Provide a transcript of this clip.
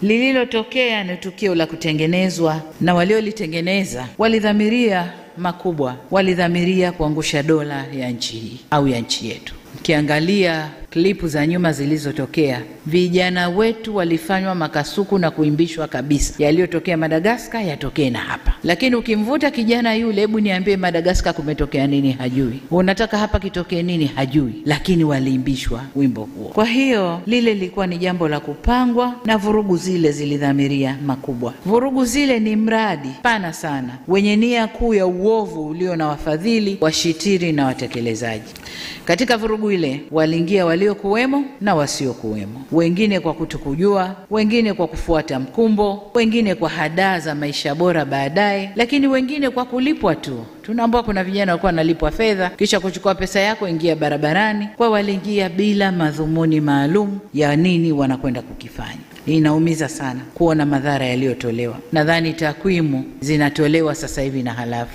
Lililotokea ni tukio la kutengenezwa, na waliolitengeneza walidhamiria makubwa, walidhamiria kuangusha dola ya nchi hii au ya nchi yetu. Ukiangalia klipu za nyuma zilizotokea, vijana wetu walifanywa makasuku na kuimbishwa kabisa. Yaliyotokea Madagascar yatokee na hapa. Lakini ukimvuta kijana yule, hebu niambie Madagascar kumetokea nini, hajui. Unataka hapa kitokee nini, hajui. Lakini waliimbishwa wimbo huo. Kwa hiyo lile lilikuwa ni jambo la kupangwa, na vurugu zile zilidhamiria makubwa. Vurugu zile ni mradi pana sana wenye nia kuu ya uovu ulio na wafadhili, washitiri na watekelezaji. Katika vurugu ile waliingia waliokuwemo na wasiokuwemo, wengine kwa kutokujua, wengine kwa kufuata mkumbo, wengine kwa hadaa za maisha bora baadaye, lakini wengine kwa kulipwa tu. Tunaambiwa kuna vijana walikuwa wanalipwa fedha kisha kuchukua pesa yako ingia barabarani. Kwa waliingia bila madhumuni maalum ya nini wanakwenda kukifanya. Inaumiza sana kuona madhara yaliyotolewa. Nadhani takwimu zinatolewa sasa hivi na halafu